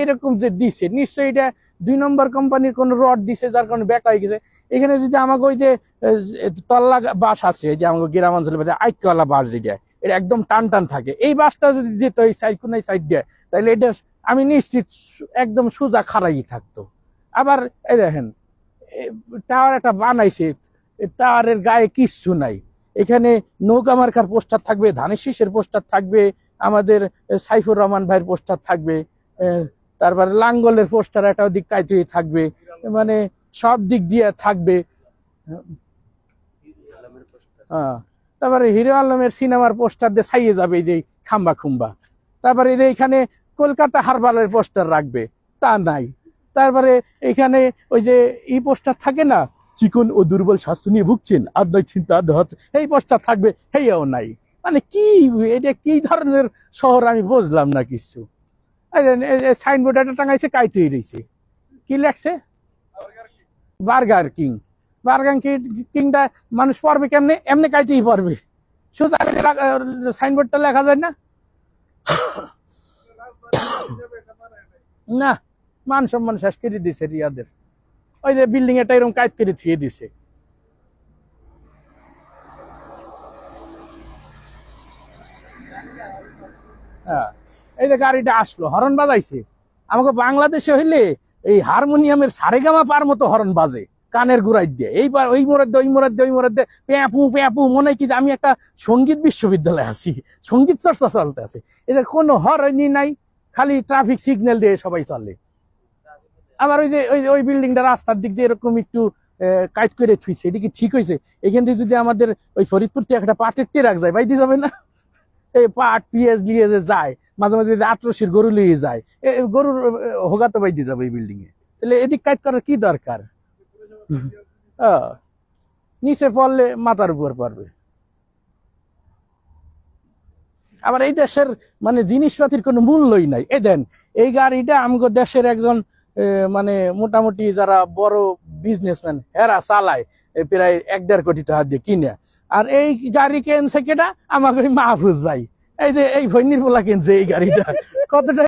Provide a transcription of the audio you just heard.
এরকম যে দিছে নিশ্চয়ই এটা 2 নম্বর কোম্পানির কোন রড দিছে যার কারণে ব্যাক হয়ে গেছে। এখানে যদি আমাকে ওই যে তল্লা বাঁশ আছে, এই যে আমাকে গ্রাম অঞ্চলে আইকওয়ালা বাঁশ যেটা এটা একদম টান টান থাকে, এই বাঁশটা যদি দিত এই সাইড কোন সাইড দিয়ে, তাহলে এটা আমি নিশ্চিত একদম সোজা খাড়াই থাকতো। আবার এই দেখেন টাওয়ার একটা বানাইছে, টাওয়ারের গায়ে কিচ্ছু নাই। এখানে নৌকা মার্কার পোস্টার থাকবে, ধানের শীষের পোস্টার থাকবে, আমাদের সাইফুর রহমান ভাইয়ের পোস্টার থাকবে, তারপরে লাঙ্গলের পোস্টার একটা দিক কাইতে থাকবে, মানে সব দিক দিয়ে থাকবে। তারপরে হিরো আলমের সিনেমার পোস্টার দিয়ে ছাইয়ে যাবে এই যে খাম্বা খুম্বা। তারপরে এই যে এখানে কলকাতা হারবারের পোস্টার রাখবে, তা নাই। তারপরে এখানে ওই যে এই পোস্টার থাকে না, চিকন ও দুর্বল স্বাস্থ্য নিয়ে ভুগছেন, আদায় চিন্তা হচ্ছে, এই পোস্টার থাকবে, হেয়াও নাই। মানে কি এটা কি ধরনের শহর আমি বুঝলাম না কিছু। সাইনবোর্ড একটা টাঙাইছে, কাইতেই রয়েছে, কি লেখছে বার্গার কিং। বার্গার কিংটা মানুষ পড়বে কেমনে? এমনি কাইতেই পড়বে, সোজা সাইনবোর্ডটা লেখা যায় না। না, মান সম্মান শেষ করে দিছে রিয়াদের। ওই যে বিল্ডিং এটা এরকম কাইট করে থিয়ে দিছে। হ্যাঁ, এই যে গাড়িটা আসলো, হরন বাজাইছে। আমাকে বাংলাদেশে হইলে এই হারমোনিয়ামের সারেগামা পার মতো হরন বাজে কানের গুড়াই দিয়ে, এইবার ওই মোড়ার ওই মোড়ার ওই মোড়ার প্যাপু প্যাপু, মনে হয় কি আমি একটা সঙ্গীত বিশ্ববিদ্যালয়ে আছি, সঙ্গীত চর্চা চলতে আছে। এদের কোনো হরনি নাই, খালি ট্রাফিক সিগন্যাল দিয়ে সবাই চলে। আবার ওই যে ওই বিল্ডিংটা রাস্তার দিক দিয়ে এরকম একটু কাইট করে থুইছে, এটা কি ঠিক হয়েছে? এখান থেকে যদি আমাদের ওই ফরিদপুর থেকে একটা পাটের ট্রাক যায়, বাইতে যাবে না? এই পাট পিএস নিয়ে যে যায়, মাঝে মাঝে আটরশির গরু নিয়ে যায়, গরুর হোগাতে বাইতে যাবে এই বিল্ডিং এ। তাহলে এদিক কাইট করার কি দরকার? নিচে পড়লে মাথার উপর পড়বে। আবার এই দেশের মানে জিনিসপাতির কোনো মূল্যই নাই। এই দেন এই গাড়িটা আমাকে দেশের একজন মানে মোটামুটি যারা বড় বিজনেসম্যান এরা চালায়, প্রায় 1-1.5 কোটি টাকা দিয়ে কিনে। আর এই গাড়ি কিনছে কেটা? আমাকে মাহফুজ ভাই, এই যে এই ভৈনির পোলা কিনছে এই গাড়িটা। কতটা